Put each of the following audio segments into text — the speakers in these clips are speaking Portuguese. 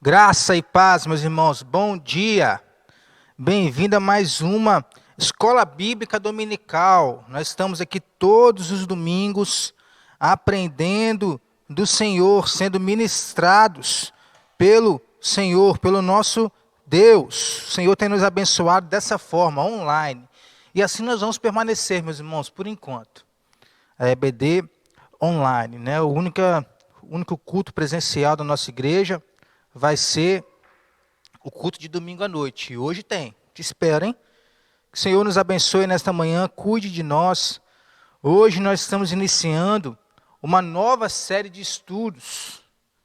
Graça e paz, meus irmãos, bom dia. Bem-vindo a mais uma Escola Bíblica Dominical. Nós estamos aqui todos os domingos aprendendo do Senhor, sendo ministrados pelo Senhor, pelo nosso Deus. O Senhor tem nos abençoado dessa forma, online. E assim nós vamos permanecer, meus irmãos, por enquanto. A EBD online, né? O único culto presencial da nossa igreja vai ser o culto de domingo à noite. E hoje tem. Te espero, hein? Que o Senhor nos abençoe nesta manhã, cuide de nós. Hoje nós estamos iniciando uma nova série de estudos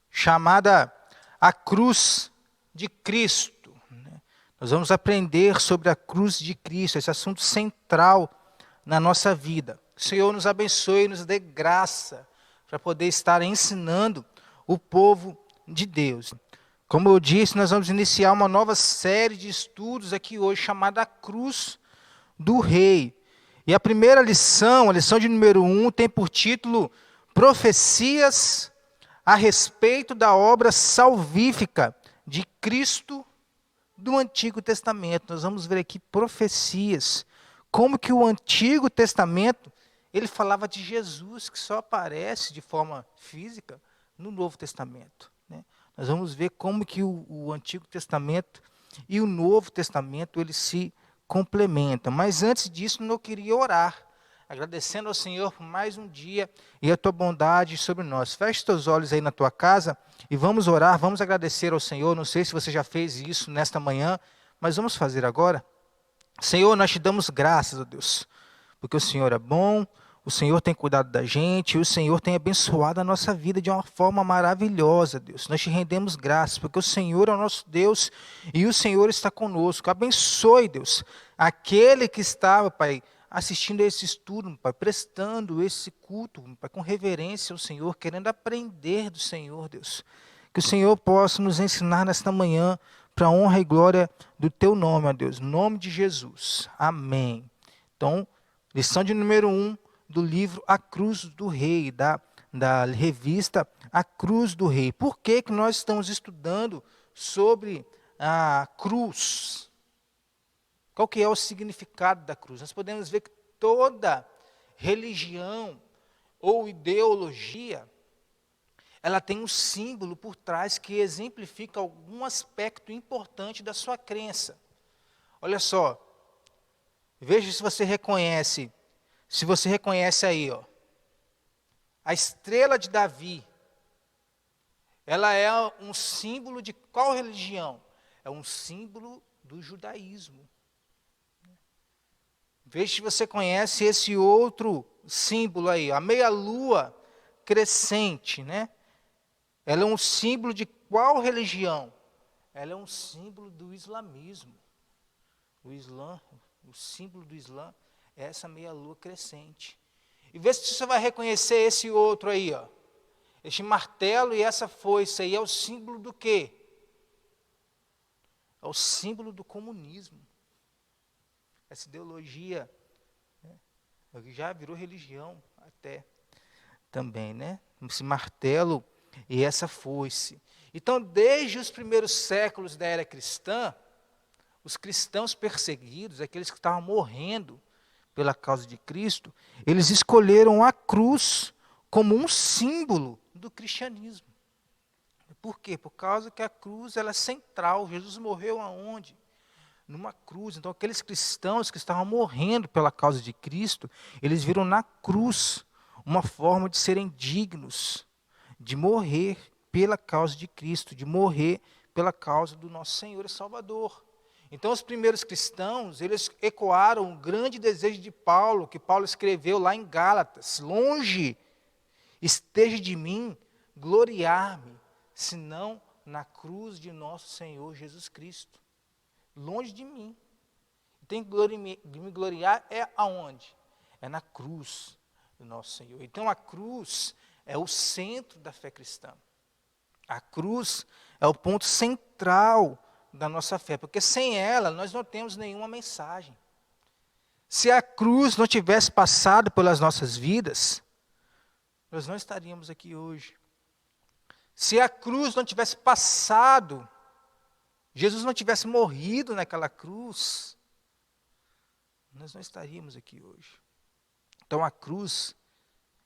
chamada A Cruz de Cristo. Nós vamos aprender sobre a cruz de Cristo, esse assunto central na nossa vida. Que o Senhor nos abençoe e nos dê graça para poder estar ensinando o povo de Deus. Como eu disse, nós vamos iniciar uma nova série de estudos aqui hoje, chamada A Cruz do Rei. E a primeira lição, a lição de número 1, tem por título Profecias a respeito da obra salvífica de Cristo do Antigo Testamento. Nós vamos ver aqui profecias. Como que o Antigo Testamento, ele falava de Jesus, que só aparece de forma física no Novo Testamento. Nós vamos ver como que o Antigo Testamento e o Novo Testamento, eles se complementam. Mas antes disso, eu queria orar, agradecendo ao Senhor por mais um dia e a tua bondade sobre nós. Feche teus olhos aí na tua casa e vamos orar, vamos agradecer ao Senhor. Não sei se você já fez isso nesta manhã, mas vamos fazer agora. Senhor, nós te damos graças, ó Deus, porque o Senhor é bom, o Senhor tem cuidado da gente, e o Senhor tem abençoado a nossa vida de uma forma maravilhosa, Deus. Nós te rendemos graças, porque o Senhor é o nosso Deus e o Senhor está conosco. Abençoe, Deus, aquele que está, Pai, assistindo a esse estudo, Pai, prestando esse culto, Pai, com reverência ao Senhor, querendo aprender do Senhor, Deus. Que o Senhor possa nos ensinar nesta manhã, para a honra e glória do teu nome, ó Deus. Em nome de Jesus. Amém. Então, lição de número 1 do livro A Cruz do Rei, da revista A Cruz do Rei. Por que que nós estamos estudando sobre a cruz? Qual que é o significado da cruz? Nós podemos ver que toda religião ou ideologia, ela tem um símbolo por trás que exemplifica algum aspecto importante da sua crença. Olha só, veja se você reconhece aí, ó, a estrela de Davi, ela é um símbolo de qual religião? É um símbolo do judaísmo. Veja se você conhece esse outro símbolo aí, a meia-lua crescente, né? Ela é um símbolo de qual religião? Ela é um símbolo do islamismo. O Islã, o símbolo do Islã é essa meia-lua crescente. E vê se você vai reconhecer esse outro aí, ó. Este martelo e essa foice aí é o símbolo do quê? É o símbolo do comunismo. Essa ideologia, né, já virou religião até também, né? Esse martelo e essa foice. Então, desde os primeiros séculos da era cristã, os cristãos perseguidos, aqueles que estavam morrendo pela causa de Cristo, eles escolheram a cruz como um símbolo do cristianismo. Por quê? Por causa que a cruz ela é central. Jesus morreu aonde? Numa cruz. Então, aqueles cristãos que estavam morrendo pela causa de Cristo, eles viram na cruz uma forma de serem dignos, de morrer pela causa de Cristo, de morrer pela causa do nosso Senhor e Salvador. Então, os primeiros cristãos, eles ecoaram o grande desejo de Paulo, que Paulo escreveu lá em Gálatas: longe esteja de mim gloriar-me, senão na cruz de nosso Senhor Jesus Cristo. Longe de mim. Tem que me gloriar é aonde? É na cruz do nosso Senhor. Então, a cruz é o centro da fé cristã. A cruz é o ponto central da nossa fé, porque sem ela nós não temos nenhuma mensagem. Se a cruz não tivesse passado pelas nossas vidas, nós não estaríamos aqui hoje. Se a cruz não tivesse passado, Jesus não tivesse morrido naquela cruz, nós não estaríamos aqui hoje. Então a cruz,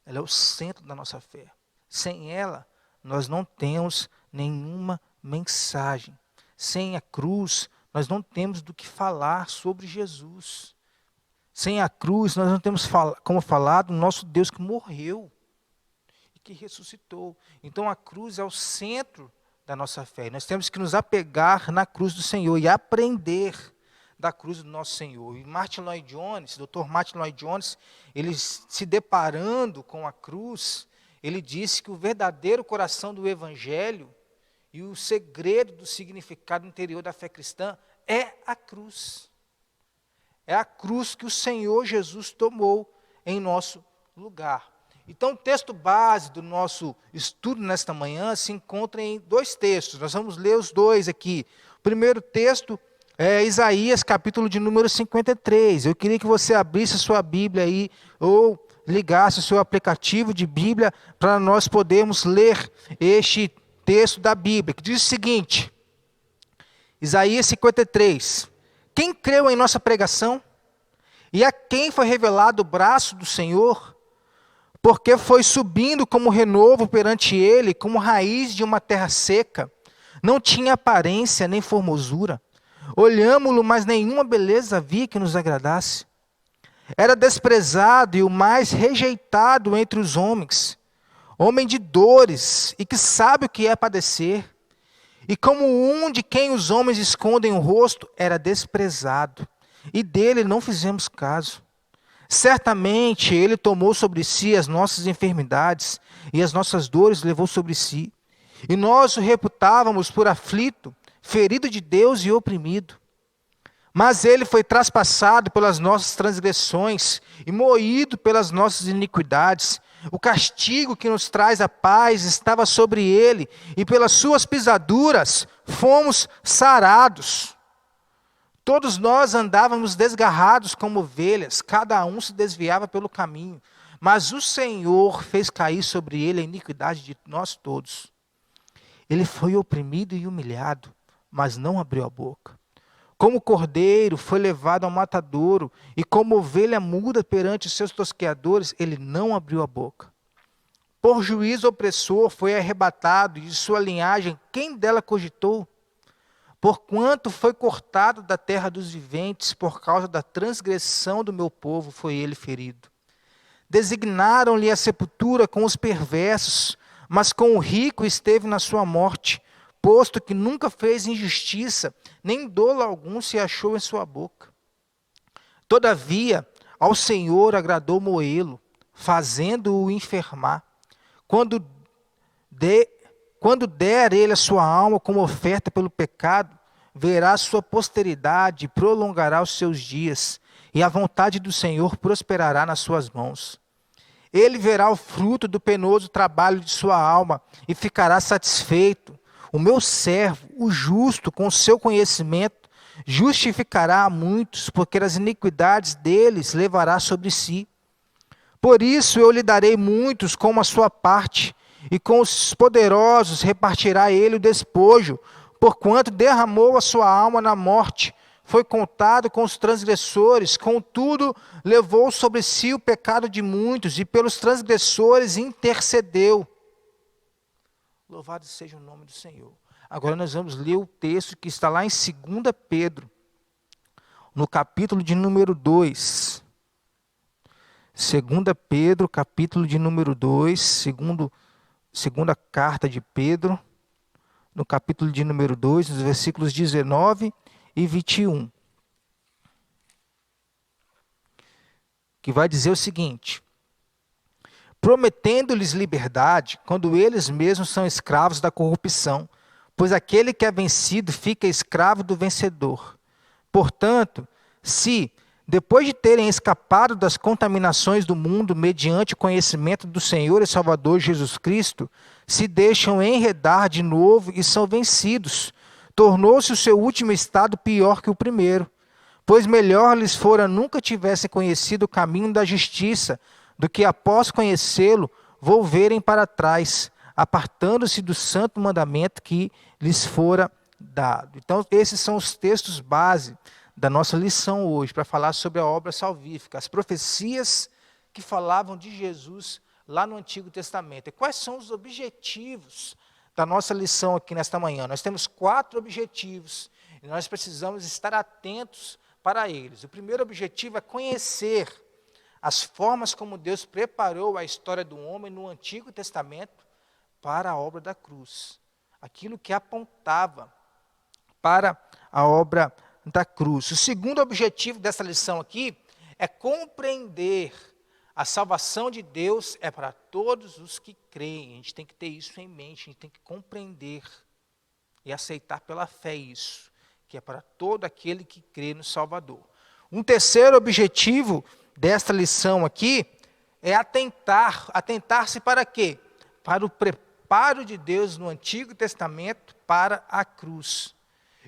ela é o centro da nossa fé. Sem ela, nós não temos nenhuma mensagem. Sem a cruz, nós não temos do que falar sobre Jesus. Sem a cruz, nós não temos como falar do nosso Deus que morreu e que ressuscitou. Então a cruz é o centro da nossa fé. Nós temos que nos apegar na cruz do Senhor e aprender da cruz do nosso Senhor. E Martin Lloyd Jones, Dr. Martin Lloyd Jones, ele se deparando com a cruz, ele disse que o verdadeiro coração do Evangelho e o segredo do significado interior da fé cristã é a cruz. É a cruz que o Senhor Jesus tomou em nosso lugar. Então, o texto base do nosso estudo nesta manhã se encontra em 2 textos. Nós vamos ler os 2 aqui. O primeiro texto é Isaías, capítulo de número 53. Eu queria que você abrisse a sua Bíblia aí, ou ligasse o seu aplicativo de Bíblia, para nós podermos ler este texto da Bíblia, que diz o seguinte, Isaías 53. Quem creu em nossa pregação? E a quem foi revelado o braço do Senhor? Porque foi subindo como renovo perante ele, como raiz de uma terra seca. Não tinha aparência nem formosura. Olhámo-lo, mas nenhuma beleza havia que nos agradasse. Era desprezado e o mais rejeitado entre os homens. Homem de dores e que sabe o que é padecer. E como um de quem os homens escondem o rosto, era desprezado. E dele não fizemos caso. Certamente ele tomou sobre si as nossas enfermidades e as nossas dores levou sobre si. E nós o reputávamos por aflito, ferido de Deus e oprimido. Mas ele foi traspassado pelas nossas transgressões e moído pelas nossas iniquidades. O castigo que nos traz a paz estava sobre ele, e pelas suas pisaduras fomos sarados. Todos nós andávamos desgarrados como ovelhas, cada um se desviava pelo caminho. Mas o Senhor fez cair sobre ele a iniquidade de nós todos. Ele foi oprimido e humilhado, mas não abriu a boca. Como cordeiro foi levado ao matadouro, e como ovelha muda perante os seus tosqueadores, ele não abriu a boca. Por juízo opressor foi arrebatado, e de sua linhagem quem dela cogitou? Porquanto foi cortado da terra dos viventes, por causa da transgressão do meu povo foi ele ferido. Designaram-lhe a sepultura com os perversos, mas com o rico esteve na sua morte, posto que nunca fez injustiça, nem dolo algum se achou em sua boca. Todavia, ao Senhor agradou moê-lo, fazendo-o enfermar. Quando der ele a sua alma como oferta pelo pecado, verá sua posteridade e prolongará os seus dias, e a vontade do Senhor prosperará nas suas mãos. Ele verá o fruto do penoso trabalho de sua alma e ficará satisfeito. O meu servo, o justo, com o seu conhecimento, justificará a muitos, porque as iniquidades deles levará sobre si. Por isso eu lhe darei muitos como a sua parte, e com os poderosos repartirá ele o despojo, porquanto derramou a sua alma na morte, foi contado com os transgressores, contudo levou sobre si o pecado de muitos, e pelos transgressores intercedeu. Louvado seja o nome do Senhor. Agora nós vamos ler o texto que está lá em 2 Pedro, no capítulo de número 2. 2 Pedro, capítulo de número 2, segunda carta de Pedro, no capítulo de número 2, nos versículos 19 e 21. Que vai dizer o seguinte: prometendo-lhes liberdade, quando eles mesmos são escravos da corrupção, pois aquele que é vencido fica escravo do vencedor. Portanto, se, depois de terem escapado das contaminações do mundo mediante o conhecimento do Senhor e Salvador Jesus Cristo, se deixam enredar de novo e são vencidos, tornou-se o seu último estado pior que o primeiro. Pois melhor lhes fora nunca tivessem conhecido o caminho da justiça, do que após conhecê-lo, volverem para trás, apartando-se do santo mandamento que lhes fora dado. Então, esses são os textos base da nossa lição hoje, para falar sobre a obra salvífica, as profecias que falavam de Jesus lá no Antigo Testamento. E quais são os objetivos da nossa lição aqui nesta manhã? Nós temos 4 objetivos e nós precisamos estar atentos para eles. O primeiro objetivo é conhecer as formas como Deus preparou a história do homem no Antigo Testamento para a obra da cruz. Aquilo que apontava para a obra da cruz. O segundo objetivo dessa lição aqui é compreender a salvação de Deus é para todos os que creem. A gente tem que ter isso em mente, a gente tem que compreender e aceitar pela fé isso, que é para todo aquele que crê no Salvador. Um terceiro objetivo desta lição aqui é atentar-se para quê? Para o preparo de Deus no Antigo Testamento para a cruz.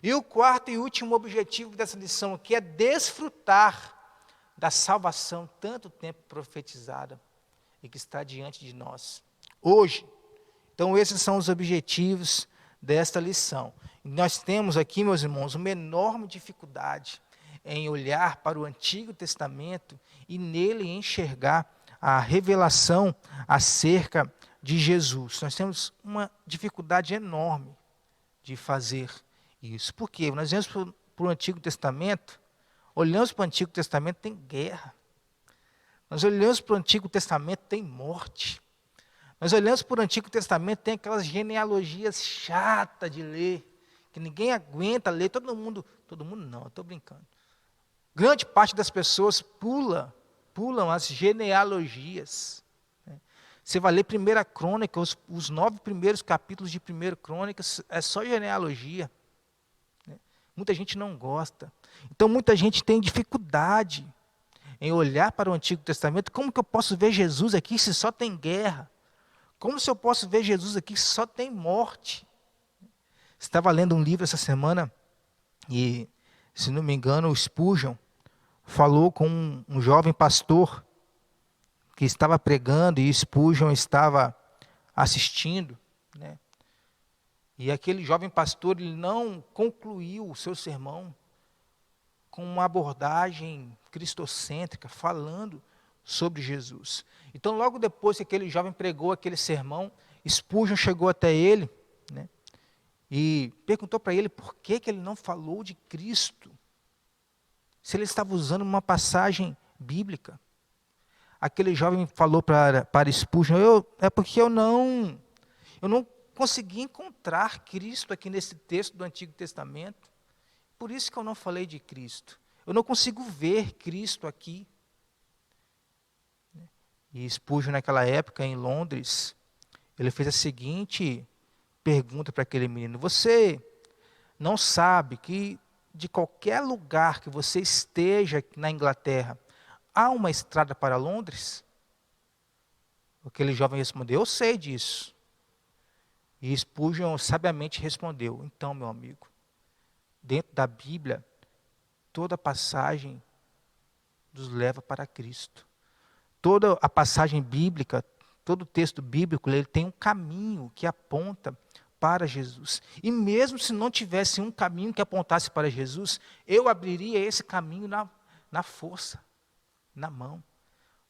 E o quarto e último objetivo dessa lição aqui é desfrutar da salvação tanto tempo profetizada e que está diante de nós hoje. Então esses são os objetivos desta lição. E nós temos aqui, meus irmãos, uma enorme dificuldade em olhar para o Antigo Testamento e nele enxergar a revelação acerca de Jesus. Nós temos uma dificuldade enorme de fazer isso. Por quê? Nós vemos para o Antigo Testamento, olhamos para o Antigo Testamento, tem guerra. Nós olhamos para o Antigo Testamento, tem morte. Nós olhamos para o Antigo Testamento, tem aquelas genealogias chatas de ler, que ninguém aguenta ler, todo mundo não, eu estou brincando. Grande parte das pessoas pulam as genealogias. Você vai ler 1 Crônica, os 9 primeiros capítulos de 1 Crônica, é só genealogia. Muita gente não gosta. Então, muita gente tem dificuldade em olhar para o Antigo Testamento. Como que eu posso ver Jesus aqui se só tem guerra? Como se eu posso ver Jesus aqui se só tem morte? Estava lendo um livro essa semana e, se não me engano, o Spurgeon falou com um jovem pastor que estava pregando e Spurgeon estava assistindo, né? E aquele jovem pastor, ele não concluiu o seu sermão com uma abordagem cristocêntrica, falando sobre Jesus. Então, logo depois que aquele jovem pregou aquele sermão, Spurgeon chegou até ele, né, e perguntou para ele por que ele não falou de Cristo, se ele estava usando uma passagem bíblica. Aquele jovem falou para Spurgeon, é porque eu não consegui encontrar Cristo aqui nesse texto do Antigo Testamento. Por isso que eu não falei de Cristo. Eu não consigo ver Cristo aqui. E Spurgeon, naquela época, em Londres, ele fez a seguinte pergunta para aquele menino: você não sabe que de qualquer lugar que você esteja na Inglaterra, há uma estrada para Londres? Aquele jovem respondeu: eu sei disso. E Spurgeon sabiamente respondeu: então, meu amigo, dentro da Bíblia, toda passagem nos leva para Cristo. Toda a passagem bíblica, todo o texto bíblico, ele tem um caminho que aponta para Jesus. E mesmo se não tivesse um caminho que apontasse para Jesus, eu abriria esse caminho na força, na mão.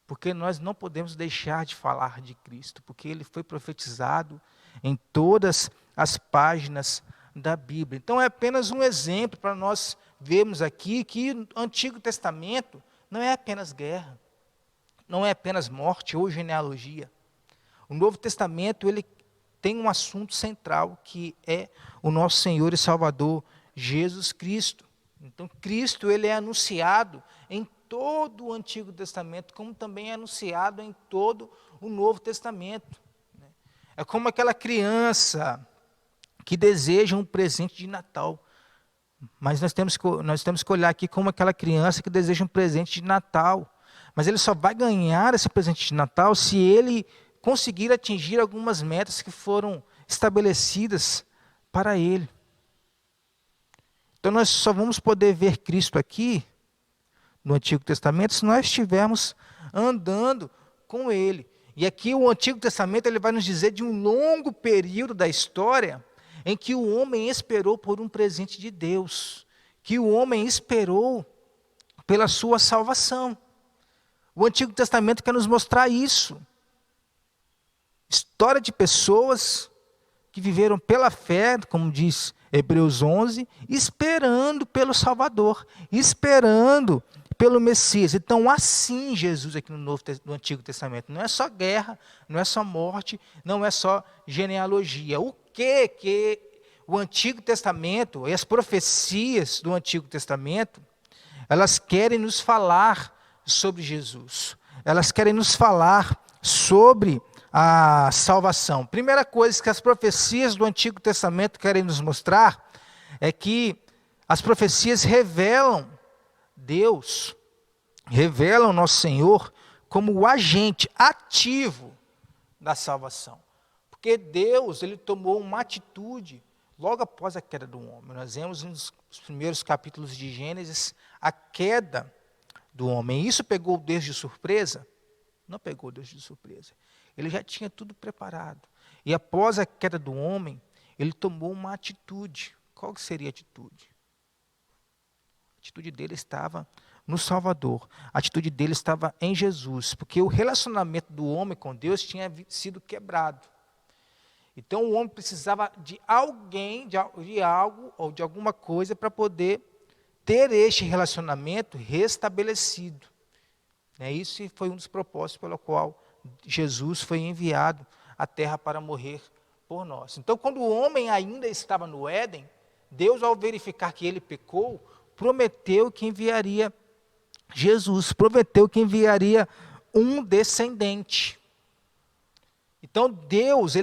Porque nós não podemos deixar de falar de Cristo, porque ele foi profetizado em todas as páginas da Bíblia. Então é apenas um exemplo para nós vermos aqui que o Antigo Testamento não é apenas guerra, não é apenas morte ou genealogia. O Novo Testamento, ele tem um assunto central, que é o nosso Senhor e Salvador Jesus Cristo. Então Cristo, ele é anunciado em todo o Antigo Testamento, como também é anunciado em todo o Novo Testamento. É como aquela criança que deseja um presente de Natal. Mas nós temos que olhar aqui como aquela criança que deseja um presente de Natal. Mas ele só vai ganhar esse presente de Natal se ele conseguir atingir algumas metas que foram estabelecidas para ele. Então nós só vamos poder ver Cristo aqui no Antigo Testamento se nós estivermos andando com ele. E aqui o Antigo Testamento ele vai nos dizer de um longo período da história em que o homem esperou por um presente de Deus, que o homem esperou pela sua salvação. O Antigo Testamento quer nos mostrar isso. História de pessoas que viveram pela fé, como diz Hebreus 11, esperando pelo Salvador, esperando pelo Messias. Então, assim Jesus aqui no Antigo Testamento. Não é só guerra, não é só morte, não é só genealogia. O que o Antigo Testamento e as profecias do Antigo Testamento, elas querem nos falar sobre Jesus. Elas querem nos falar sobre a salvação. Primeira coisa que as profecias do Antigo Testamento querem nos mostrar é que as profecias revelam Deus, revelam nosso Senhor como o agente ativo da salvação. Porque Deus, ele tomou uma atitude logo após a queda do homem. Nós vemos nos primeiros capítulos de Gênesis a queda do homem. Isso pegou Deus de surpresa? Não pegou Deus de surpresa. Ele já tinha tudo preparado. E após a queda do homem, ele tomou uma atitude. Qual seria a atitude? A atitude dele estava no Salvador. A atitude dele estava em Jesus. Porque o relacionamento do homem com Deus tinha sido quebrado. Então o homem precisava de alguém, de algo ou de alguma coisa para poder ter este relacionamento restabelecido. Isso foi um dos propósitos pelo qual Jesus foi enviado à terra para morrer por nós. Então, quando o homem ainda estava no Éden, Deus, ao verificar que ele pecou, prometeu que enviaria Jesus, prometeu que enviaria um descendente. Então, Deus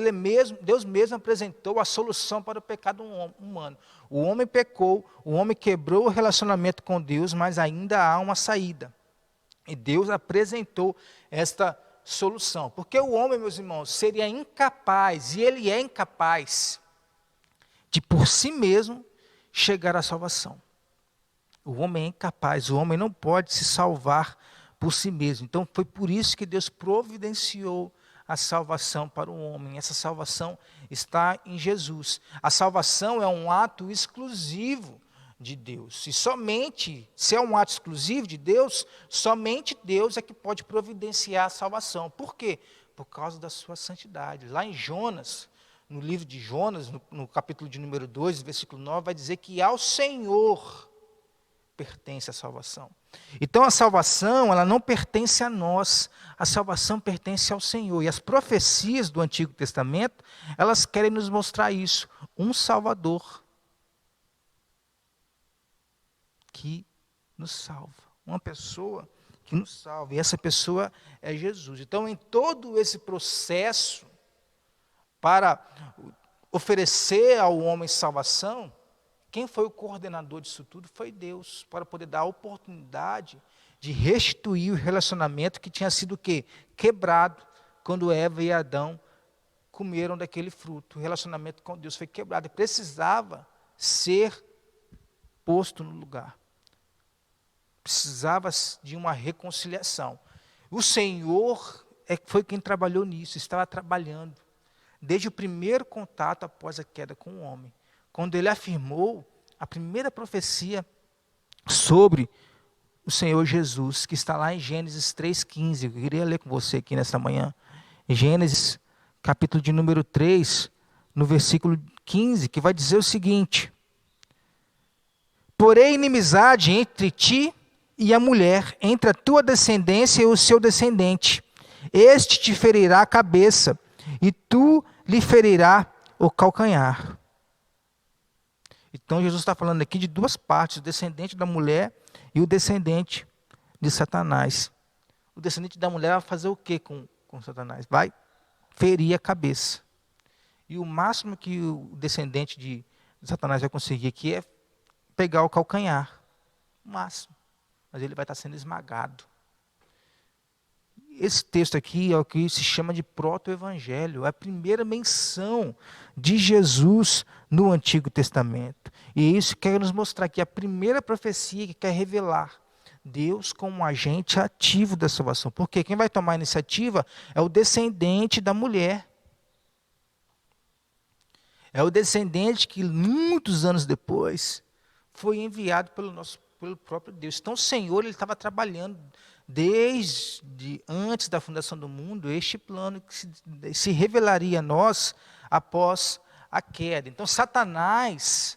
mesmo apresentou a solução para o pecado humano. O homem pecou, o homem quebrou o relacionamento com Deus, mas ainda há uma saída. E Deus apresentou esta solução. Porque o homem, meus irmãos, seria incapaz, e ele é incapaz, de por si mesmo chegar à salvação. O homem é incapaz, o homem não pode se salvar por si mesmo. Então foi por isso que Deus providenciou a salvação para o homem. Essa salvação está em Jesus. A salvação é um ato exclusivo de Deus. E somente, se é um ato exclusivo de Deus, somente Deus é que pode providenciar a salvação. Por quê? Por causa da sua santidade. Lá em Jonas, no livro de Jonas, no capítulo de número 2, versículo 9, vai dizer que ao Senhor pertence a salvação. Então a salvação, ela não pertence a nós, a salvação pertence ao Senhor. E as profecias do Antigo Testamento, elas querem nos mostrar isso, um Salvador que nos salva, uma pessoa que nos salva, e essa pessoa é Jesus. Então, em todo esse processo para oferecer ao homem salvação, quem foi o coordenador disso tudo foi Deus, para poder dar a oportunidade de restituir o relacionamento que tinha sido o quê? Quebrado quando Eva e Adão comeram daquele fruto. O relacionamento com Deus foi quebrado e precisava ser posto no lugar. Precisava de uma reconciliação. O Senhor foi quem trabalhou nisso, estava trabalhando desde o primeiro contato após a queda com o homem. Quando ele afirmou a primeira profecia sobre o Senhor Jesus, que está lá em Gênesis 3,15. Eu queria ler com você aqui nesta manhã. Gênesis, capítulo de número 3, no versículo 15, que vai dizer o seguinte: porém inimizade entre ti e a mulher, entre a tua descendência e o seu descendente. Este te ferirá a cabeça, e tu lhe ferirá o calcanhar. Então Jesus está falando aqui de duas partes, o descendente da mulher e o descendente de Satanás. O descendente da mulher vai fazer o que com Satanás? Vai ferir a cabeça. E o máximo que o descendente de Satanás vai conseguir aqui é pegar o calcanhar. O máximo. Mas ele vai estar sendo esmagado. Esse texto aqui é o que se chama de proto-evangelho, é a primeira menção de Jesus no Antigo Testamento. E isso quer nos mostrar que a primeira profecia que quer revelar Deus como um agente ativo da salvação. Porque quem vai tomar a iniciativa é o descendente da mulher. É o descendente que muitos anos depois foi enviado pelo próprio Deus. Então o Senhor ele estava trabalhando desde antes da fundação do mundo este plano que se revelaria a nós após a queda. Então Satanás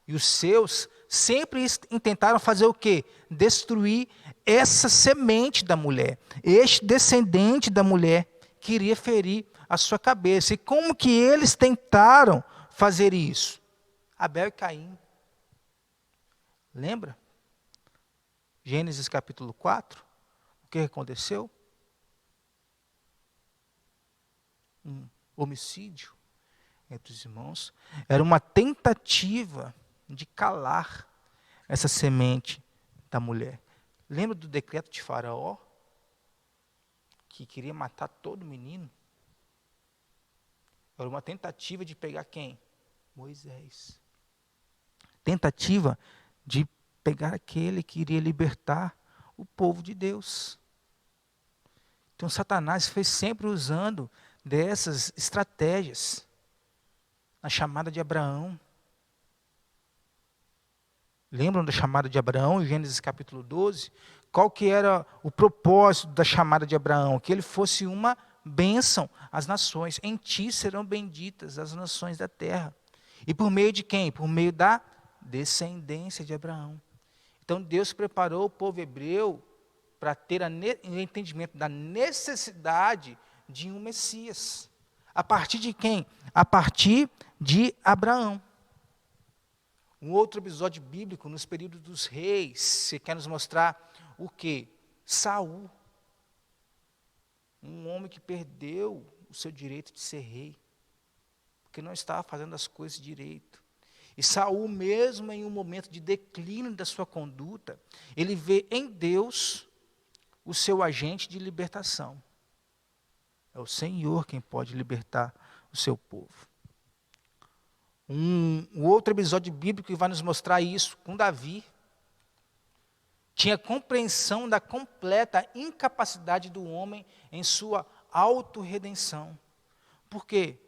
e os seus sempre tentaram fazer o quê? Destruir essa semente da mulher. Este descendente da mulher queria ferir a sua cabeça. E como que eles tentaram fazer isso? Abel e Caim. Lembra? Gênesis capítulo 4. O que aconteceu? Um homicídio entre os irmãos. Era uma tentativa de calar essa semente da mulher. Lembra do decreto de Faraó? Que queria matar todo menino? Era uma tentativa de pegar quem? Moisés. Tentativa de pegar aquele que iria libertar o povo de Deus. Então Satanás foi sempre usando dessas estratégias. Na chamada de Abraão. Lembram da chamada de Abraão em Gênesis capítulo 12? Qual que era o propósito da chamada de Abraão? Que ele fosse uma bênção às nações. Em ti serão benditas as nações da terra. E por meio de quem? Por meio da descendência de Abraão. Então Deus preparou o povo hebreu para ter o entendimento da necessidade de um Messias. A partir de quem? A partir de Abraão. Um outro episódio bíblico, nos períodos dos reis, se quer nos mostrar o quê? Saul. Um homem que perdeu o seu direito de ser rei, porque não estava fazendo as coisas direito. E Saul, mesmo em um momento de declínio da sua conduta, ele vê em Deus o seu agente de libertação. É o Senhor quem pode libertar o seu povo. Um outro episódio bíblico que vai nos mostrar isso, com Davi. Tinha compreensão da completa incapacidade do homem em sua autorredenção. Por quê?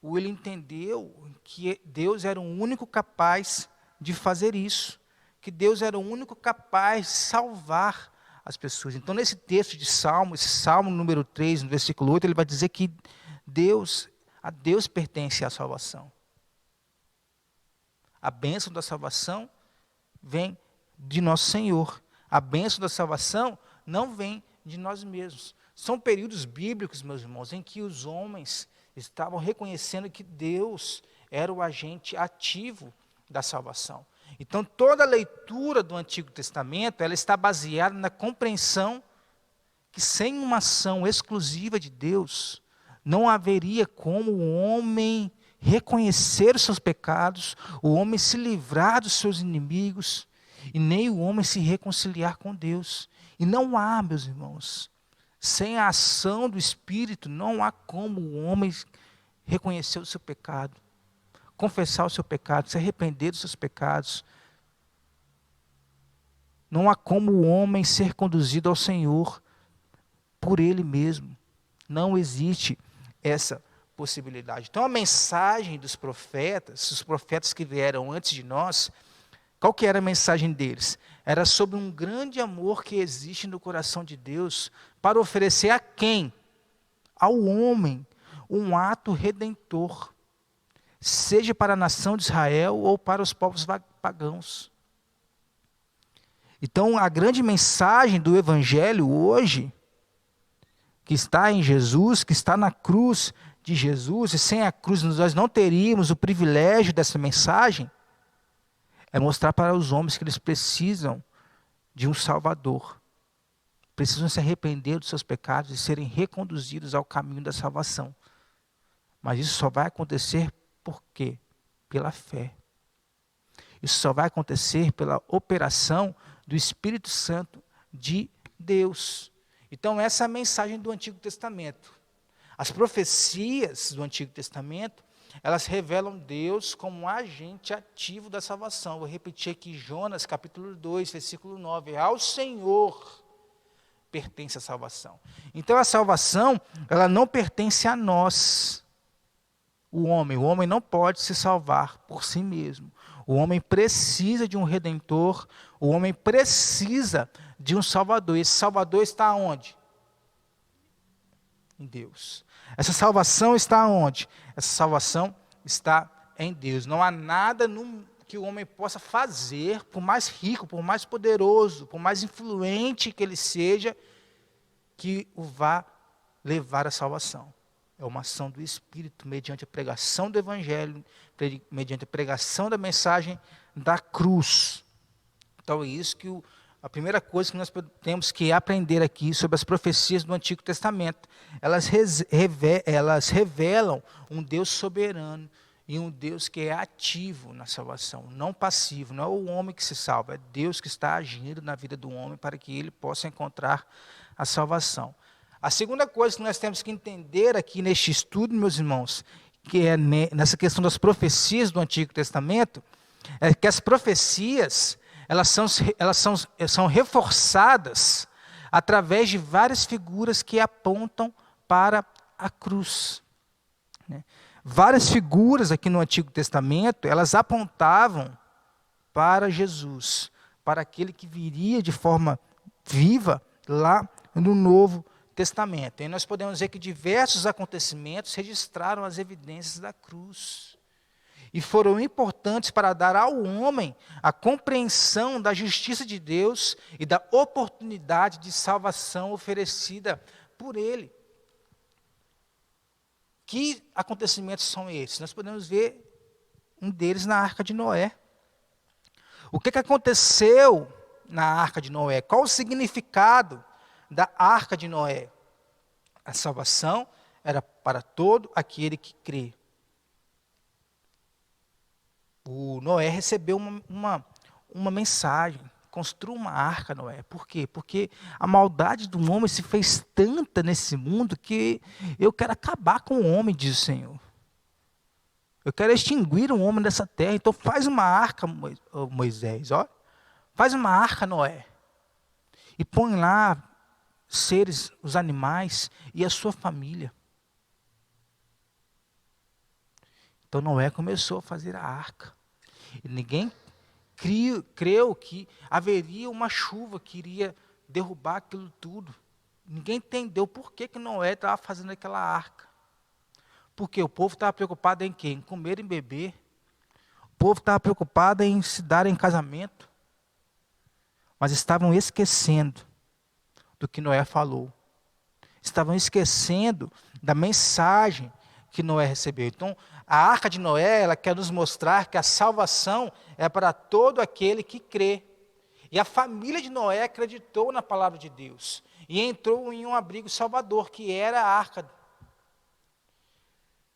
Ele entendeu que Deus era o único capaz de fazer isso. Que Deus era o único capaz de salvar as pessoas. Então, nesse texto de Salmo, esse Salmo número 3, no versículo 8, ele vai dizer que a Deus pertence a salvação. A bênção da salvação vem de nosso Senhor. A bênção da salvação não vem de nós mesmos. São períodos bíblicos, meus irmãos, em que os homens estavam reconhecendo que Deus era o agente ativo da salvação. Então, toda a leitura do Antigo Testamento, ela está baseada na compreensão que sem uma ação exclusiva de Deus, não haveria como o homem reconhecer os seus pecados, o homem se livrar dos seus inimigos, e nem o homem se reconciliar com Deus. E não há, meus irmãos, sem a ação do Espírito, não há como o homem reconhecer o seu pecado, confessar o seu pecado, se arrepender dos seus pecados. Não há como o homem ser conduzido ao Senhor por ele mesmo. Não existe essa possibilidade. Então a mensagem dos profetas, os profetas que vieram antes de nós, qual que era a mensagem deles? Era sobre um grande amor que existe no coração de Deus para oferecer a quem? Ao homem, um ato redentor, seja para a nação de Israel ou para os povos pagãos. Então a grande mensagem do Evangelho hoje, que está em Jesus, que está na cruz de Jesus, e sem a cruz nós não teríamos o privilégio dessa mensagem, é mostrar para os homens que eles precisam de um Salvador. Precisam se arrepender dos seus pecados e serem reconduzidos ao caminho da salvação. Mas isso só vai acontecer por quê? Pela fé. Isso só vai acontecer pela operação do Espírito Santo de Deus. Então essa é a mensagem do Antigo Testamento. As profecias do Antigo Testamento, elas revelam Deus como um agente ativo da salvação. Vou repetir aqui Jonas, capítulo 2, versículo 9. Ao Senhor pertence a salvação. Então a salvação, ela não pertence a nós, o homem. O homem não pode se salvar por si mesmo. O homem precisa de um redentor, o homem precisa de um salvador. Esse salvador está onde? Em Deus. Essa salvação está onde? Essa salvação está em Deus. Não há nada que o homem possa fazer, por mais rico, por mais poderoso, por mais influente que ele seja, que o vá levar à salvação. É uma ação do Espírito, mediante a pregação do Evangelho, mediante a pregação da mensagem da cruz. Então é isso que a primeira coisa que nós temos que aprender aqui sobre as profecias do Antigo Testamento. Elas revelam um Deus soberano e um Deus que é ativo na salvação, não passivo. Não é o homem que se salva, é Deus que está agindo na vida do homem para que ele possa encontrar a salvação. A segunda coisa que nós temos que entender aqui neste estudo, meus irmãos, que é nessa questão das profecias do Antigo Testamento, é que as profecias elas são reforçadas através de várias figuras que apontam para a cruz. Várias figuras aqui no Antigo Testamento, elas apontavam para Jesus, para aquele que viria de forma viva lá no Novo Testamento. E nós podemos ver que diversos acontecimentos registraram as evidências da cruz. E foram importantes para dar ao homem a compreensão da justiça de Deus e da oportunidade de salvação oferecida por Ele. Que acontecimentos são esses? Nós podemos ver um deles na Arca de Noé. O que aconteceu na Arca de Noé? Qual o significado da Arca de Noé? A salvação era para todo aquele que crê. O Noé recebeu uma mensagem: construa uma arca, Noé. Por quê? Porque a maldade do homem se fez tanta nesse mundo que eu quero acabar com o homem, diz o Senhor. Eu quero extinguir o homem dessa terra. Então faz uma arca, Moisés, ó. Faz uma arca, Noé. E põe lá seres, os animais e a sua família. Então Noé começou a fazer a arca. E ninguém creu que haveria uma chuva que iria derrubar aquilo tudo. Ninguém entendeu por que Noé estava fazendo aquela arca. Porque o povo estava preocupado em quê? Em comer e beber. O povo estava preocupado em se dar em casamento. Mas estavam esquecendo do que Noé falou. Estavam esquecendo da mensagem que Noé recebeu. Então, a Arca de Noé, ela quer nos mostrar que a salvação é para todo aquele que crê. E a família de Noé acreditou na palavra de Deus e entrou em um abrigo salvador, que era a arca.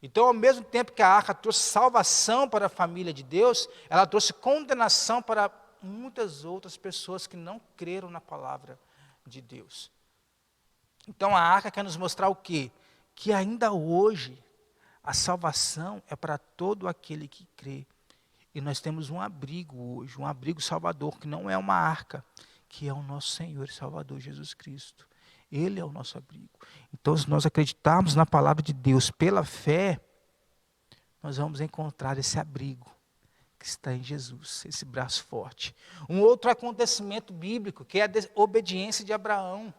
Então, ao mesmo tempo que a arca trouxe salvação para a família de Deus, ela trouxe condenação para muitas outras pessoas que não creram na palavra de Deus. Então, a arca quer nos mostrar o quê? Que ainda hoje a salvação é para todo aquele que crê. E nós temos um abrigo hoje, um abrigo salvador, que não é uma arca, que é o nosso Senhor e Salvador Jesus Cristo. Ele é o nosso abrigo. Então, se nós acreditarmos na palavra de Deus pela fé, nós vamos encontrar esse abrigo que está em Jesus, esse braço forte. Um outro acontecimento bíblico, que é a obediência de Abraão.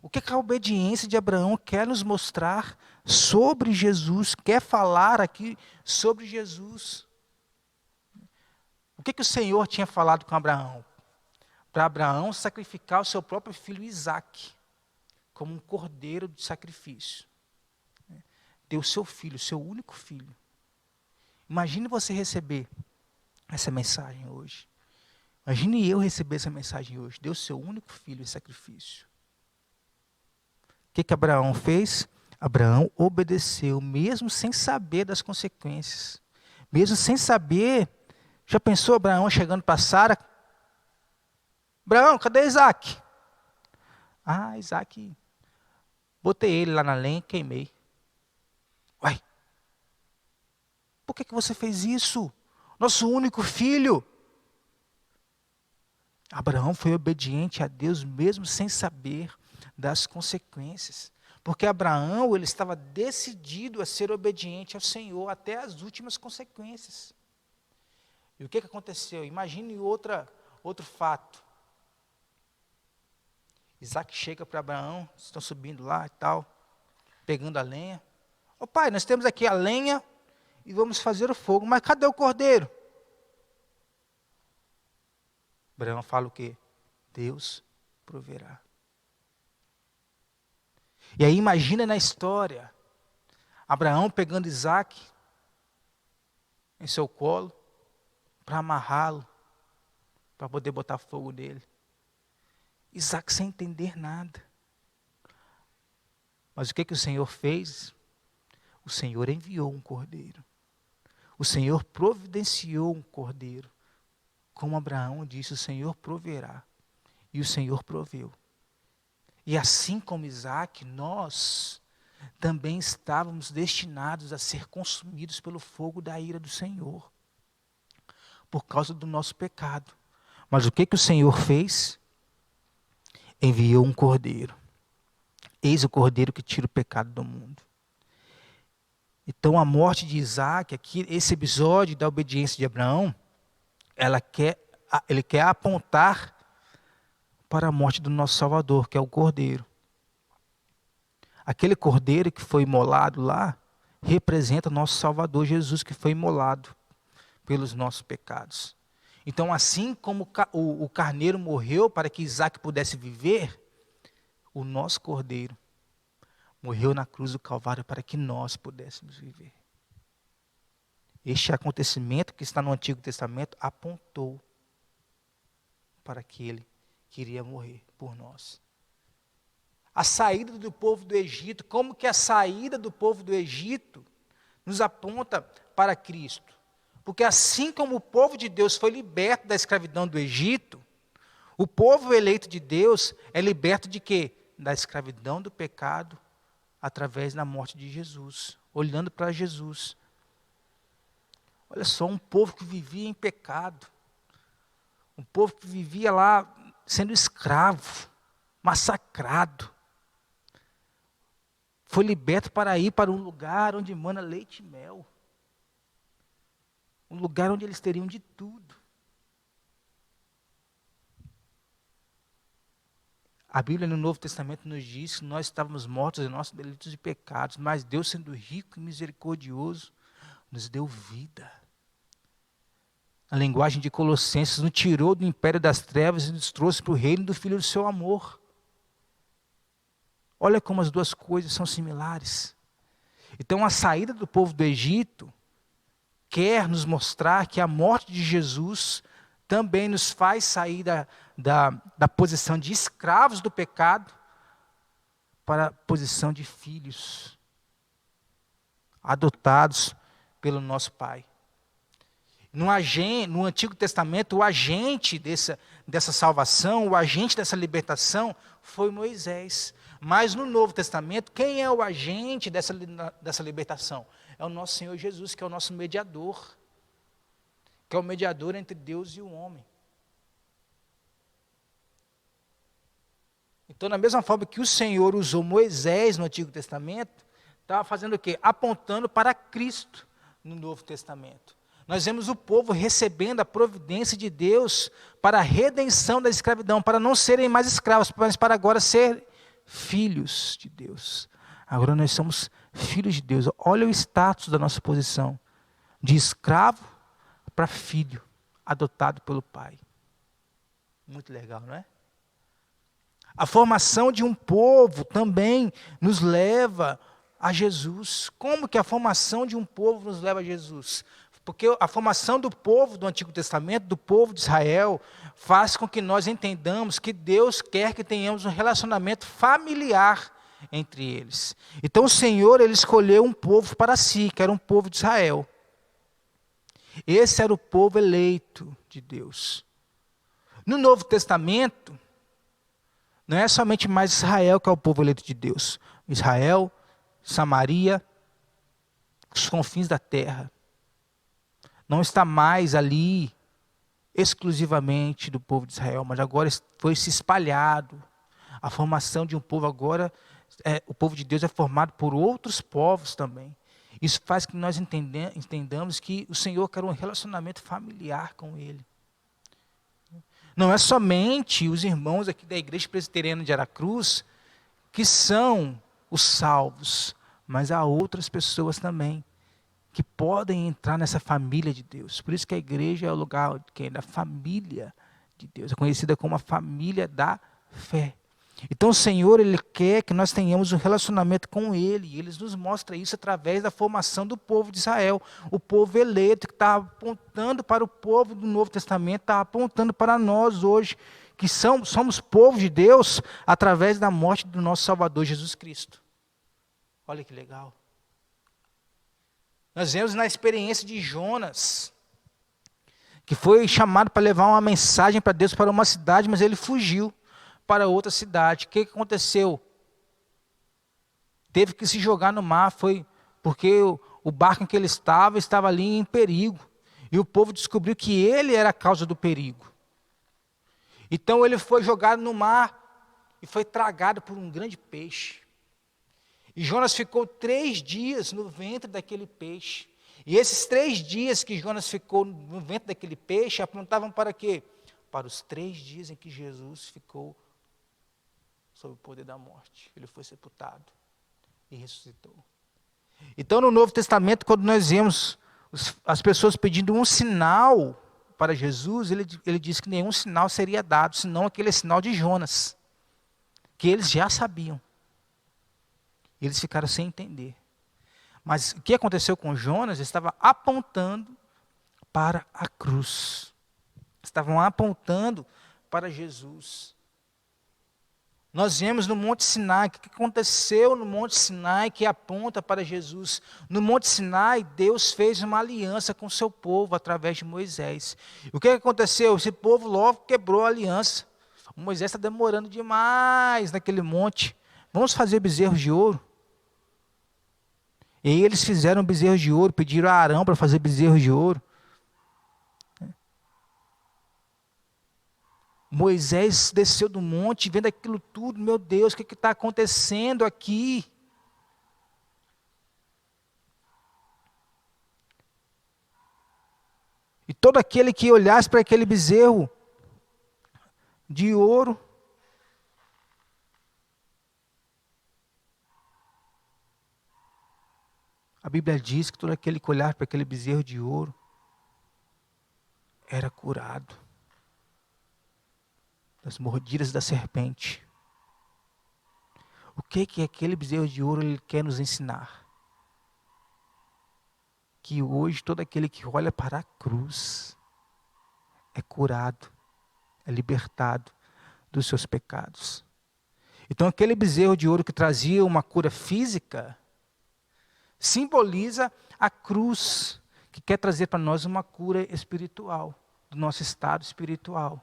O que a obediência de Abraão quer nos mostrar sobre Jesus, quer falar aqui sobre Jesus? O que o Senhor tinha falado com Abraão? Para Abraão sacrificar o seu próprio filho Isaque, como um cordeiro de sacrifício. Deu o seu filho, o seu único filho. Imagine você receber essa mensagem hoje. Imagine eu receber essa mensagem hoje. Deu o seu único filho em sacrifício. O que Abraão fez? Abraão obedeceu, mesmo sem saber das consequências. Mesmo sem saber. Já pensou Abraão chegando para Sara? Abraão, cadê Isaque? Ah, Isaque, botei ele lá na lenha e queimei. Uai, Por que você fez isso? Nosso único filho. Abraão foi obediente a Deus mesmo sem saber das consequências. Porque Abraão, ele estava decidido a ser obediente ao Senhor até as últimas consequências. E o que aconteceu? Imagine outro fato. Isaac chega para Abraão, estão subindo lá e tal, pegando a lenha. Ô pai, nós temos aqui a lenha e vamos fazer o fogo, mas cadê o cordeiro? Abraão fala o quê? Deus proverá. E aí imagina na história, Abraão pegando Isaac em seu colo, para amarrá-lo, para poder botar fogo nele. Isaac sem entender nada. Mas o que o Senhor fez? O Senhor enviou um cordeiro. O Senhor providenciou um cordeiro. Como Abraão disse, o Senhor proverá. E o Senhor proveu. E assim como Isaac, nós também estávamos destinados a ser consumidos pelo fogo da ira do Senhor. Por causa do nosso pecado. Mas o que o Senhor fez? Enviou um cordeiro. Eis o cordeiro que tira o pecado do mundo. Então a morte de Isaac, aqui, esse episódio da obediência de Abraão, ele quer apontar para a morte do nosso Salvador, que é o cordeiro. Aquele cordeiro que foi imolado lá, representa o nosso Salvador Jesus, que foi imolado pelos nossos pecados. Então, assim como o carneiro morreu para que Isaac pudesse viver, o nosso cordeiro morreu na cruz do Calvário para que nós pudéssemos viver. Este acontecimento que está no Antigo Testamento apontou para aquele que iria morrer por nós. A saída do povo do Egito, como que a saída do povo do Egito nos aponta para Cristo? Porque assim como o povo de Deus foi liberto da escravidão do Egito, o povo eleito de Deus é liberto de quê? Da escravidão do pecado, através da morte de Jesus, olhando para Jesus. Olha só, um povo que vivia em pecado, um povo que vivia lá sendo escravo, massacrado, foi liberto para ir para um lugar onde mana leite e mel. Um lugar onde eles teriam de tudo. A Bíblia no Novo Testamento nos diz que nós estávamos mortos em nossos delitos e pecados, mas Deus, sendo rico e misericordioso, nos deu vida. A linguagem de Colossenses nos tirou do império das trevas e nos trouxe para o reino do Filho do seu amor. Olha como as duas coisas são similares. Então a saída do povo do Egito quer nos mostrar que a morte de Jesus também nos faz sair da posição de escravos do pecado para a posição de filhos, adotados pelo nosso Pai. No Antigo Testamento, o agente dessa salvação, o agente dessa libertação foi Moisés. Mas no Novo Testamento, quem é o agente dessa libertação? É o nosso Senhor Jesus, que é o nosso mediador. Que é o mediador entre Deus e o homem. Então, da mesma forma que o Senhor usou Moisés no Antigo Testamento, estava fazendo o quê? Apontando para Cristo no Novo Testamento. Nós vemos o povo recebendo a providência de Deus para a redenção da escravidão, para não serem mais escravos, mas para agora ser filhos de Deus. Agora nós somos filhos de Deus. Olha o status da nossa posição, de escravo para filho, adotado pelo Pai. Muito legal, não é? A formação de um povo também nos leva a Jesus. Como que a formação de um povo nos leva a Jesus? Porque a formação do povo do Antigo Testamento, do povo de Israel, faz com que nós entendamos que Deus quer que tenhamos um relacionamento familiar entre eles. Então o Senhor, Ele escolheu um povo para si, que era um povo de Israel. Esse era o povo eleito de Deus. No Novo Testamento, não é somente mais Israel que é o povo eleito de Deus. Israel, Samaria, os confins da terra. não está mais ali exclusivamente do povo de Israel, mas agora foi se espalhado. A formação de um povo agora, o povo de Deus é formado por outros povos também. Isso faz que nós entendamos que o Senhor quer um relacionamento familiar com Ele. Não é somente os irmãos aqui da Igreja Presbiteriana de Aracruz que são os salvos, mas há outras pessoas também que podem entrar nessa família de Deus. Por isso que a igreja é o lugar da família de Deus, é conhecida como a família da fé. Então o Senhor, Ele quer que nós tenhamos um relacionamento com Ele, e Ele nos mostra isso através da formação do povo de Israel, o povo eleito que está apontando para o povo do Novo Testamento, está apontando para nós hoje, que somos povo de Deus, através da morte do nosso Salvador Jesus Cristo. Olha que legal. Nós vemos na experiência de Jonas, que foi chamado para levar uma mensagem para Deus para uma cidade, mas ele fugiu para outra cidade. O que aconteceu? Teve que se jogar no mar, foi porque o barco em que ele estava ali em perigo. E o povo descobriu que ele era a causa do perigo. Então ele foi jogado no mar e foi tragado por um grande peixe. E Jonas ficou 3 dias no ventre daquele peixe. E esses 3 dias que Jonas ficou no ventre daquele peixe apontavam para quê? Para os 3 dias em que Jesus ficou sob o poder da morte. Ele foi sepultado e ressuscitou. Então, no Novo Testamento, quando nós vemos as pessoas pedindo um sinal para Jesus, ele diz que nenhum sinal seria dado, senão aquele sinal de Jonas, que eles já sabiam. Eles ficaram sem entender. Mas o que aconteceu com Jonas? Ele estava apontando para a cruz. Estavam apontando para Jesus. Nós vemos no Monte Sinai, o que aconteceu no Monte Sinai que aponta para Jesus? No Monte Sinai, Deus fez uma aliança com o seu povo através de Moisés. E o que aconteceu? Esse povo logo quebrou a aliança. O Moisés está demorando demais naquele monte. Vamos fazer bezerros de ouro? E aí eles fizeram bezerros de ouro, pediram a Arão para fazer bezerros de ouro. Moisés desceu do monte, vendo aquilo tudo, meu Deus, o que está acontecendo aqui? E todo aquele que olhasse para aquele bezerro de ouro, a Bíblia diz que todo aquele que olhar para aquele bezerro de ouro era curado das mordidas da serpente. O que aquele bezerro de ouro ele quer nos ensinar? Que hoje todo aquele que olha para a cruz é curado, é libertado dos seus pecados. Então aquele bezerro de ouro que trazia uma cura física simboliza a cruz, que quer trazer para nós uma cura espiritual, do nosso estado espiritual.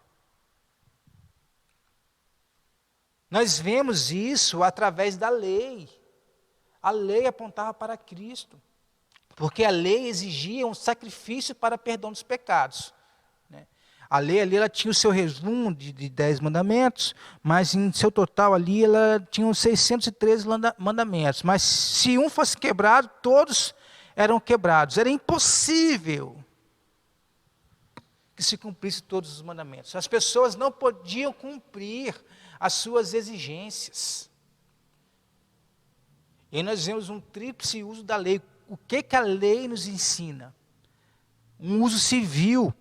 Nós vemos isso através da lei. A lei apontava para Cristo, porque a lei exigia um sacrifício para perdão dos pecados. A lei ali ela tinha o seu resumo de 10 mandamentos, mas em seu total ali ela tinha uns 613 mandamentos. Mas se um fosse quebrado, todos eram quebrados. Era impossível que se cumprisse todos os mandamentos. As pessoas não podiam cumprir as suas exigências. E aí nós vemos um tríplice uso da lei. O que a lei nos ensina? Um uso civil.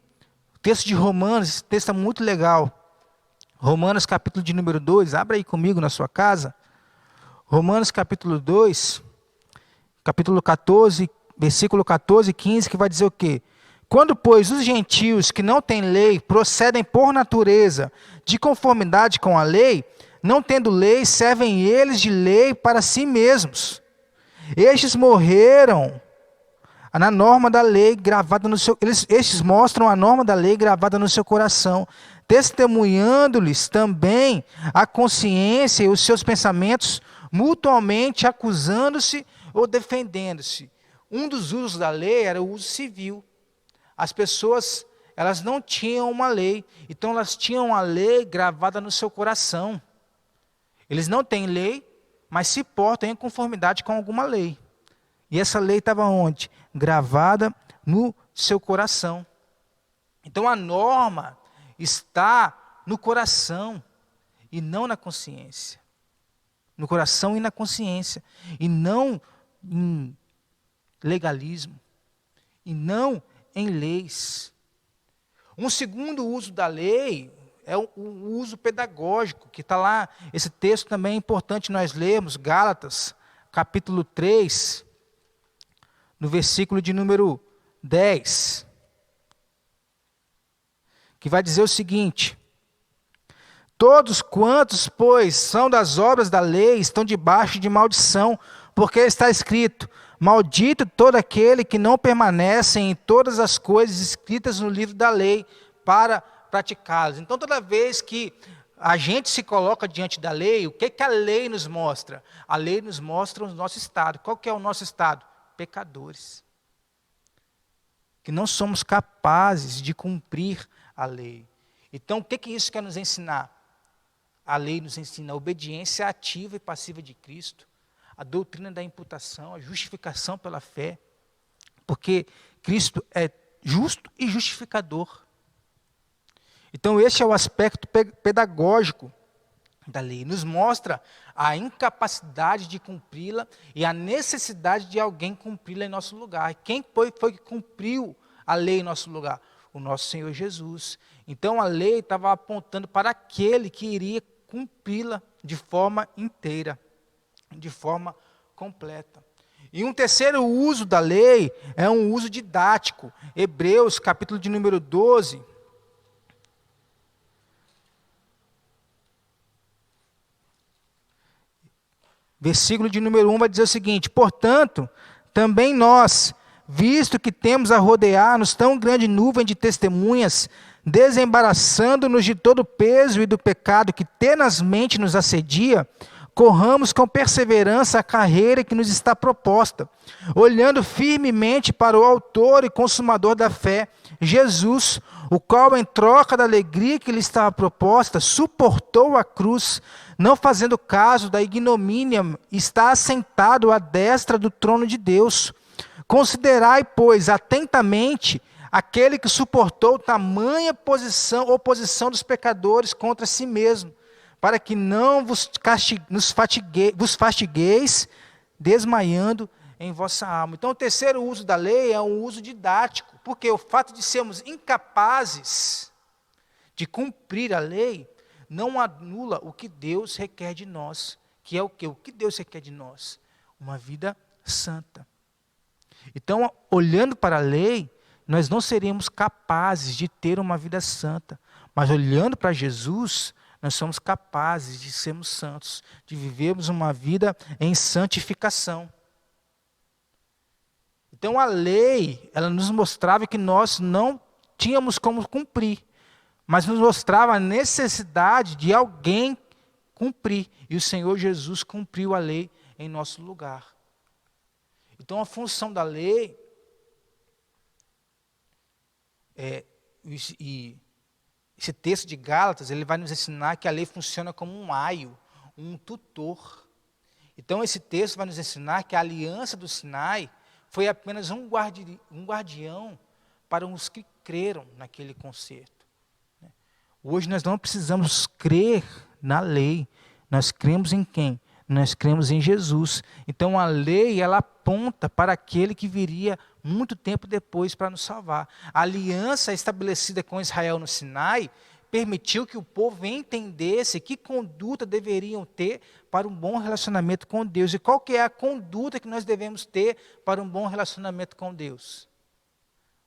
O texto de Romanos, esse texto é muito legal. Romanos capítulo de número 2, abra aí comigo na sua casa. Romanos capítulo 2, capítulo 14, versículo 14 e 15, que vai dizer o quê? Quando, pois, os gentios que não têm lei procedem por natureza de conformidade com a lei, não tendo lei, servem eles de lei para si mesmos. Estes morreram na norma da lei gravada no seu... Estes mostram a norma da lei gravada no seu coração, testemunhando-lhes também a consciência e os seus pensamentos, mutuamente acusando-se ou defendendo-se. Um dos usos da lei era o uso civil. as pessoas, elas não tinham uma lei, então elas tinham a lei gravada no seu coração. Eles não têm lei, mas se portam em conformidade com alguma lei. E essa lei estava onde? Gravada no seu coração. Então a norma está no coração e não na consciência. No coração e na consciência. E não em legalismo. E não em leis. Um segundo uso da lei é o uso pedagógico, que está lá. Esse texto também é importante nós lermos, Gálatas, capítulo 3, no versículo de número 10. Que vai dizer o seguinte: todos quantos, pois, são das obras da lei, estão debaixo de maldição, porque está escrito: maldito todo aquele que não permanece em todas as coisas escritas no livro da lei para praticá-las. Então, toda vez que a gente se coloca diante da lei, o que a lei nos mostra? A lei nos mostra o nosso estado. Qual que é o nosso estado? Pecadores. Que não somos capazes de cumprir a lei. Então, o que isso quer nos ensinar? A lei nos ensina a obediência ativa e passiva de Cristo, a doutrina da imputação, a justificação pela fé, porque Cristo é justo e justificador. Então, esse é o aspecto pedagógico da lei. Nos mostra a incapacidade de cumpri-la e a necessidade de alguém cumpri-la em nosso lugar. Quem foi que cumpriu a lei em nosso lugar? O nosso Senhor Jesus. Então, a lei estava apontando para aquele que iria cumpri-la de forma inteira, de forma completa. E um terceiro uso da lei é um uso didático. Hebreus, capítulo de número 12, versículo de número 1 vai dizer o seguinte: portanto, também nós, visto que temos a rodear-nos tão grande nuvem de testemunhas, desembaraçando-nos de todo o peso e do pecado que tenazmente nos assedia, corramos com perseverança a carreira que nos está proposta, olhando firmemente para o autor e consumador da fé, Jesus, o qual, em troca da alegria que lhe estava proposta, suportou a cruz, não fazendo caso da ignomínia, está assentado à destra do trono de Deus. Considerai, pois, atentamente aquele que suportou tamanha oposição dos pecadores contra si mesmo, para que não vos fastigueis, desmaiando em vossa alma. Então, o terceiro uso da lei é um uso didático, porque o fato de sermos incapazes de cumprir a lei não anula o que Deus requer de nós, que é o quê? O que Deus requer de nós? Uma vida santa. Então, olhando para a lei, nós não seremos capazes de ter uma vida santa, mas olhando para Jesus, nós somos capazes de sermos santos, de vivermos uma vida em santificação. Então a lei, ela nos mostrava que nós não tínhamos como cumprir, mas nos mostrava a necessidade de alguém cumprir. E o Senhor Jesus cumpriu a lei em nosso lugar. Então a função da lei e esse texto de Gálatas, ele vai nos ensinar que a lei funciona como um aio, um tutor. Então esse texto vai nos ensinar que a aliança do Sinai foi apenas um guardião para os que creram naquele concerto. Hoje nós não precisamos crer na lei, nós cremos em quem? Nós cremos em Jesus. Então a lei, ela aponta para aquele que viria muito tempo depois para nos salvar. A aliança estabelecida com Israel no Sinai permitiu que o povo entendesse que conduta deveriam ter para um bom relacionamento com Deus. E qual que é a conduta que nós devemos ter para um bom relacionamento com Deus?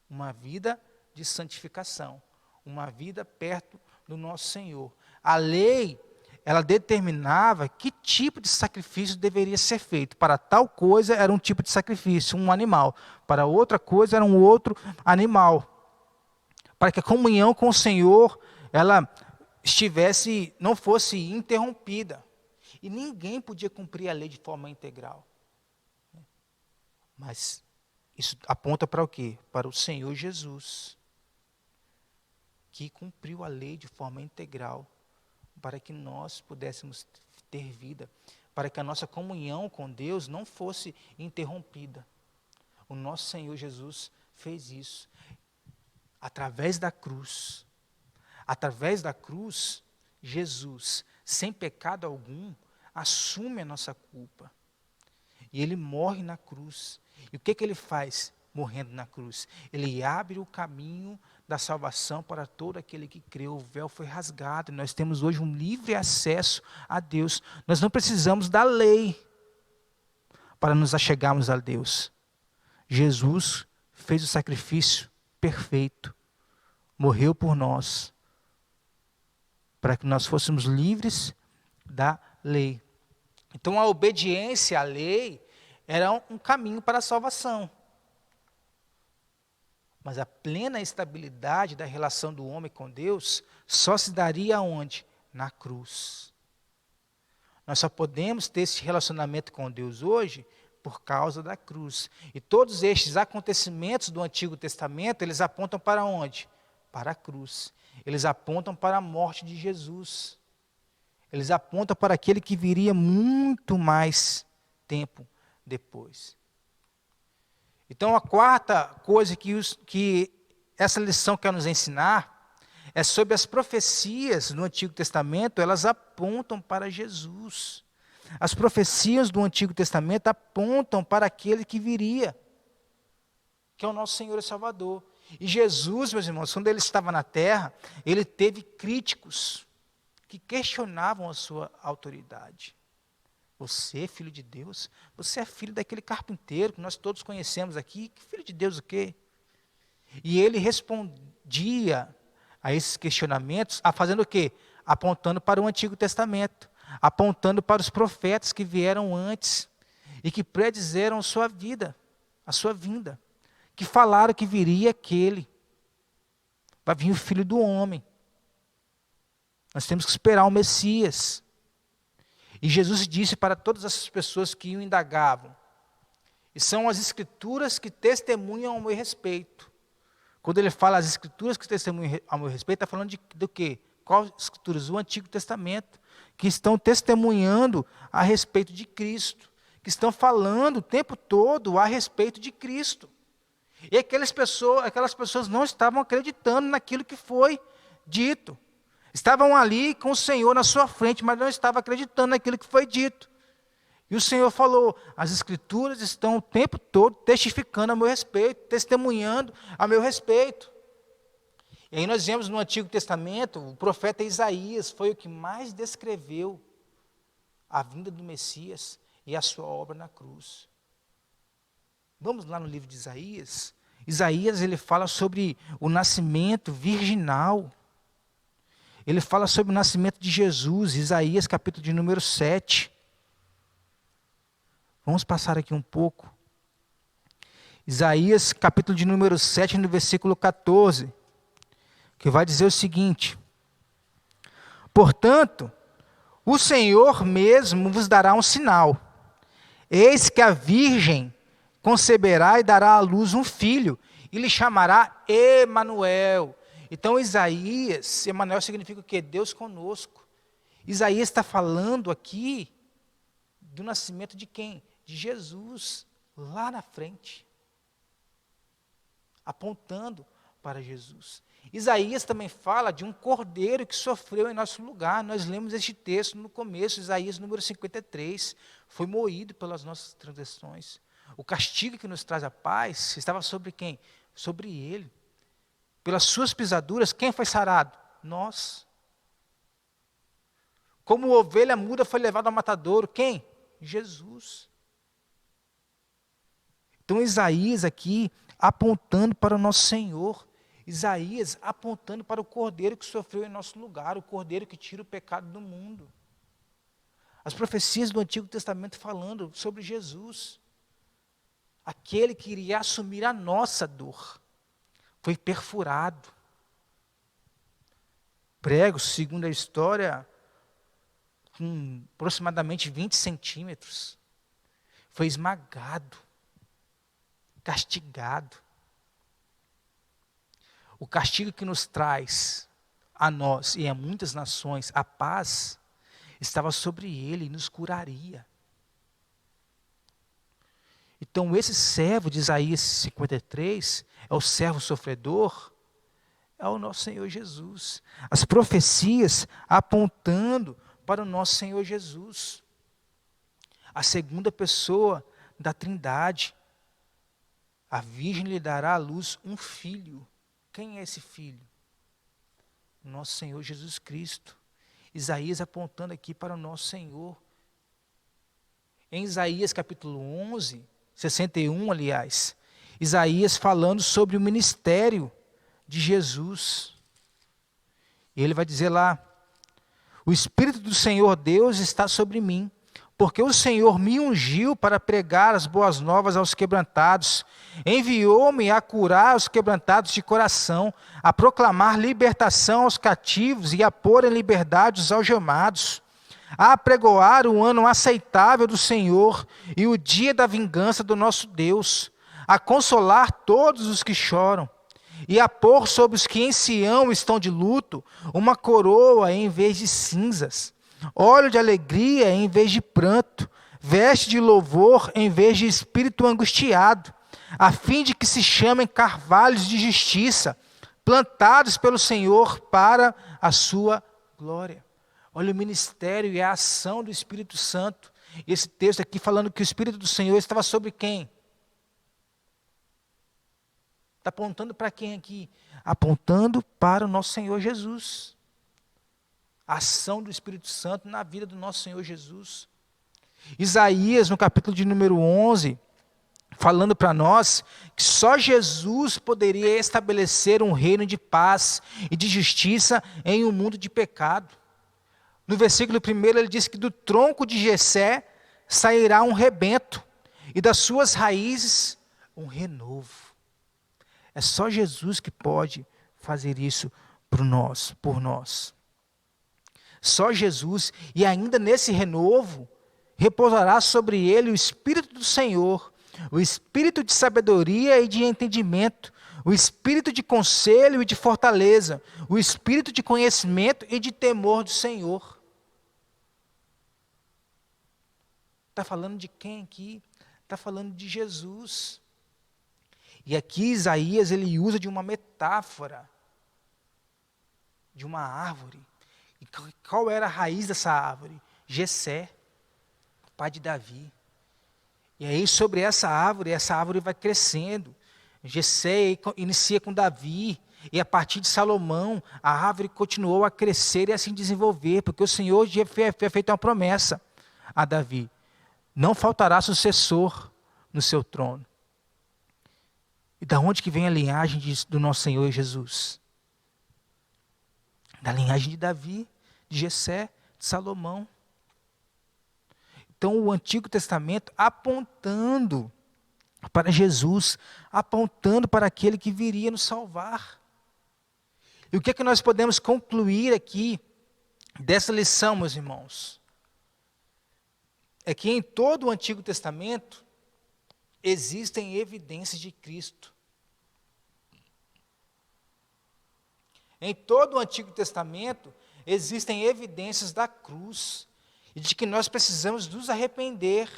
Uma vida de santificação, uma vida perto do nosso Senhor. A lei, ela determinava que tipo de sacrifício deveria ser feito. Para tal coisa era um tipo de sacrifício, um animal. Para outra coisa era um outro animal. Para que a comunhão com o Senhor, ela não fosse interrompida. E ninguém podia cumprir a lei de forma integral. Mas Isso aponta para o quê? Para o Senhor Jesus, que cumpriu a lei de forma integral, para que nós pudéssemos ter vida, para que a nossa comunhão com Deus não fosse interrompida. O nosso Senhor Jesus fez isso através da cruz. Através da cruz, Jesus, sem pecado algum, assume a nossa culpa. E ele morre na cruz. E o que ele faz morrendo na cruz? Ele abre o caminho da salvação para todo aquele que creu. O véu foi rasgado. Nós temos hoje um livre acesso a Deus. Nós não precisamos da lei para nos achegarmos a Deus. Jesus fez o sacrifício perfeito. Morreu por nós, para que nós fôssemos livres da lei. Então a obediência à lei era um caminho para a salvação. Mas a plena estabilidade da relação do homem com Deus só se daria onde? Na cruz. Nós só podemos ter esse relacionamento com Deus hoje por causa da cruz. E todos estes acontecimentos do Antigo Testamento, eles apontam para onde? Para a cruz. Eles apontam para a morte de Jesus. Eles apontam para aquele que viria muito mais tempo depois. Então, a quarta coisa que essa lição quer nos ensinar é sobre as profecias no Antigo Testamento, elas apontam para Jesus. As profecias do Antigo Testamento apontam para aquele que viria, que é o nosso Senhor e Salvador. E Jesus, meus irmãos, quando ele estava na terra, ele teve críticos que questionavam a sua autoridade. Você, filho de Deus, você é filho daquele carpinteiro que nós todos conhecemos aqui, que filho de Deus o quê? E ele respondia a esses questionamentos, fazendo o quê? Apontando para o Antigo Testamento, apontando para os profetas que vieram antes e que predizeram a sua vida, a sua vinda, que falaram que viria aquele, vai vir o Filho do Homem. Nós temos que esperar o Messias. E Jesus disse para todas essas pessoas que o indagavam, e são as Escrituras que testemunham ao meu respeito. Quando ele fala as Escrituras que testemunham ao meu respeito, está falando do quê? Quais Escrituras? O Antigo Testamento, que estão testemunhando a respeito de Cristo, que estão falando o tempo todo a respeito de Cristo. E aquelas pessoas não estavam acreditando naquilo que foi dito. Estavam ali com o Senhor na sua frente, mas não estavam acreditando naquilo que foi dito. E o Senhor falou, as Escrituras estão o tempo todo testificando a meu respeito, testemunhando a meu respeito. E aí nós vemos no Antigo Testamento, o profeta Isaías foi o que mais descreveu a vinda do Messias e a sua obra na cruz. Vamos lá no livro de Isaías. Isaías, ele fala sobre o nascimento virginal. Ele fala sobre o nascimento de Jesus, Isaías capítulo de número 7. Vamos passar aqui um pouco. Isaías capítulo de número 7, no versículo 14, que vai dizer o seguinte: portanto, o Senhor mesmo vos dará um sinal. Eis que a virgem conceberá e dará à luz um filho, e lhe chamará Emanuel. Então Isaías, Emanuel significa o quê? Deus conosco. Isaías está falando aqui do nascimento de quem? De Jesus, lá na frente. Apontando para Jesus. Isaías também fala de um cordeiro que sofreu em nosso lugar. Nós lemos este texto no começo, Isaías número 53. Foi moído pelas nossas transgressões. O castigo que nos traz a paz estava sobre quem? Sobre ele. Pelas suas pisaduras, quem foi sarado? Nós. Como ovelha muda foi levado ao matadouro, quem? Jesus. Então Isaías aqui apontando para o nosso Senhor. Isaías apontando para o cordeiro que sofreu em nosso lugar, o cordeiro que tira o pecado do mundo. As profecias do Antigo Testamento falando sobre Jesus. Aquele que iria assumir a nossa dor. Foi perfurado. Pregos, segundo a história, com aproximadamente 20 centímetros. Foi esmagado. castigado. O castigo que nos traz a nós e a muitas nações a paz estava sobre ele e nos curaria. Então esse servo de Isaías 53 é o servo sofredor, é o nosso Senhor Jesus. As profecias apontando para o nosso Senhor Jesus. A segunda pessoa da Trindade. A Virgem lhe dará à luz um filho. Quem é esse filho? Nosso Senhor Jesus Cristo. Isaías apontando aqui para o nosso Senhor. Em Isaías capítulo 11, 61, aliás, Isaías falando sobre o ministério de Jesus. E ele vai dizer lá: o Espírito do Senhor Deus está sobre mim, porque o Senhor me ungiu para pregar as boas novas aos quebrantados, enviou-me a curar os quebrantados de coração, a proclamar libertação aos cativos e a pôr em liberdade os algemados, a apregoar o ano aceitável do Senhor e o dia da vingança do nosso Deus, a consolar todos os que choram, e a pôr sobre os que em Sião estão de luto uma coroa em vez de cinzas, óleo de alegria em vez de pranto, veste de louvor em vez de espírito angustiado, a fim de que se chamem carvalhos de justiça, plantados pelo Senhor para a sua glória. Olha o ministério e a ação do Espírito Santo. Esse texto aqui falando que o Espírito do Senhor estava sobre quem? Está apontando para quem aqui? Apontando para o nosso Senhor Jesus. A ação do Espírito Santo na vida do nosso Senhor Jesus. Isaías, no capítulo de número 11, falando para nós que só Jesus poderia estabelecer um reino de paz e de justiça em um mundo de pecado. No versículo 1 ele diz que do tronco de Jessé sairá um rebento e das suas raízes um renovo. É só Jesus que pode fazer isso por nós. Só Jesus, e ainda nesse renovo, repousará sobre ele o Espírito do Senhor, o Espírito de sabedoria e de entendimento, o Espírito de conselho e de fortaleza, o Espírito de conhecimento e de temor do Senhor. Está falando de quem aqui? Está falando de Jesus. E aqui Isaías ele usa de uma metáfora, de uma árvore. E qual era a raiz dessa árvore? Jessé, pai de Davi. E aí sobre essa árvore vai crescendo. Jessé inicia com Davi, e a partir de Salomão, a árvore continuou a crescer e a se desenvolver, porque o Senhor já havia feito uma promessa a Davi: não faltará sucessor no seu trono. E da onde que vem a linhagem do nosso Senhor Jesus? Da linhagem de Davi, de Jessé, de Salomão. Então o Antigo Testamento apontando para Jesus, apontando para aquele que viria nos salvar. E o que é que nós podemos concluir aqui dessa lição, meus irmãos? É que em todo o Antigo Testamento existem evidências de Cristo. Em todo o Antigo Testamento existem evidências da cruz e de que nós precisamos nos arrepender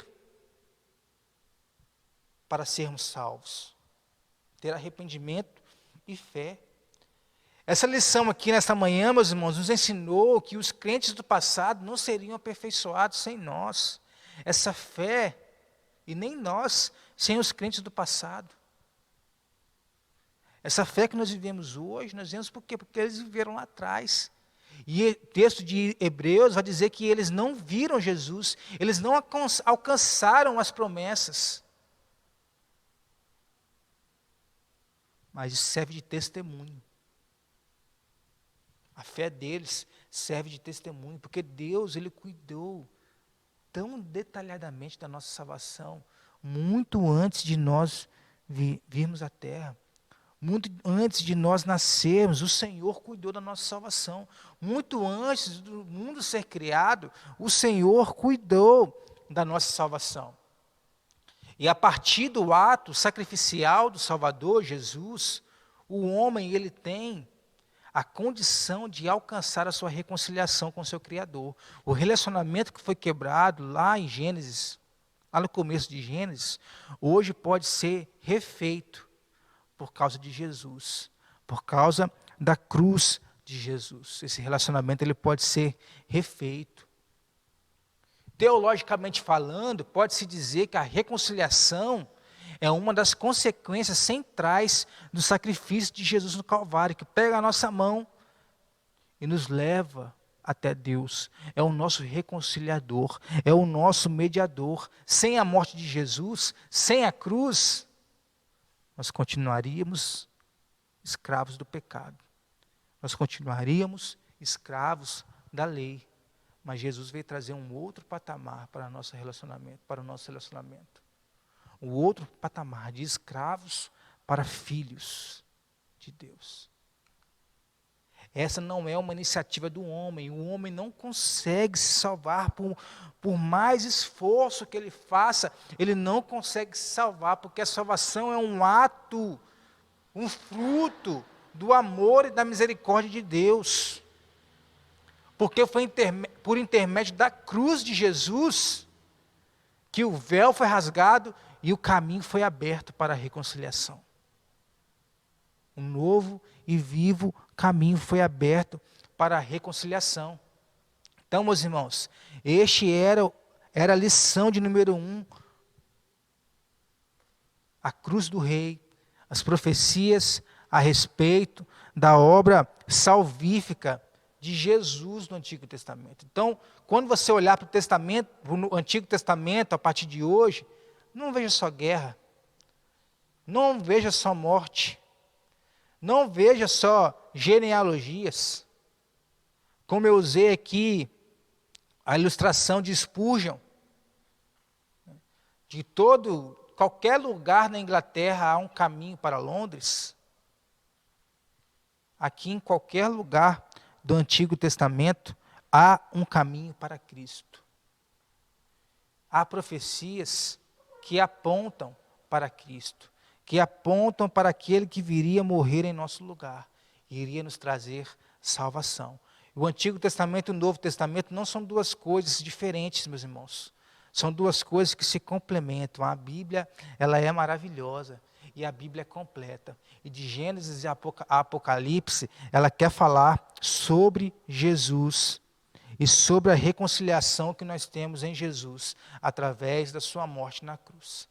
para sermos salvos. Ter arrependimento e fé. Essa lição aqui nesta manhã, meus irmãos, nos ensinou que os crentes do passado não seriam aperfeiçoados sem nós. Essa fé, e nem nós, sem os crentes do passado. Essa fé que nós vivemos hoje, nós vivemos por quê? Porque eles viveram lá atrás. E o texto de Hebreus vai dizer que eles não viram Jesus, eles não alcançaram as promessas. Mas isso serve de testemunho. A fé deles serve de testemunho, porque Deus, Ele cuidou tão detalhadamente da nossa salvação, muito antes de nós virmos à terra. Muito antes de nós nascermos, o Senhor cuidou da nossa salvação. Muito antes do mundo ser criado, o Senhor cuidou da nossa salvação. E a partir do ato sacrificial do Salvador, Jesus, o homem ele tem a condição de alcançar a sua reconciliação com o seu Criador. O relacionamento que foi quebrado lá em Gênesis, lá no começo de Gênesis, hoje pode ser refeito por causa de Jesus, por causa da cruz de Jesus. Esse relacionamento ele pode ser refeito. Teologicamente falando, pode-se dizer que a reconciliação é uma das consequências centrais do sacrifício de Jesus no Calvário, que pega a nossa mão e nos leva até Deus. É o nosso reconciliador, é o nosso mediador. Sem a morte de Jesus, sem a cruz, nós continuaríamos escravos do pecado. Nós continuaríamos escravos da lei. Mas Jesus veio trazer um outro patamar para o nosso relacionamento. Um outro patamar de escravos para filhos de Deus. Essa não é uma iniciativa do homem. O homem não consegue se salvar por mais esforço que ele faça. Ele não consegue se salvar, porque a salvação é um ato, um fruto do amor e da misericórdia de Deus. Porque foi por intermédio da cruz de Jesus que o véu foi rasgado e o caminho foi aberto para a reconciliação. Um novo e vivo caminho foi aberto para a reconciliação. Então, meus irmãos, este era a lição de número 1. A cruz do Rei, as profecias a respeito da obra salvífica de Jesus no Antigo Testamento. Então, quando você olhar para o Antigo Testamento, a partir de hoje, não veja só guerra, não veja só morte, não veja só genealogias, como eu usei aqui a ilustração de Spurgeon, de qualquer lugar na Inglaterra há um caminho para Londres. Aqui em qualquer lugar do Antigo Testamento, há um caminho para Cristo. Há profecias que apontam para Cristo, que apontam para aquele que viria morrer em nosso lugar, e iria nos trazer salvação. O Antigo Testamento e o Novo Testamento não são duas coisas diferentes, meus irmãos. São duas coisas que se complementam. A Bíblia, ela é maravilhosa. E a Bíblia é completa. E de Gênesis a Apocalipse, ela quer falar sobre Jesus e sobre a reconciliação que nós temos em Jesus, através da sua morte na cruz.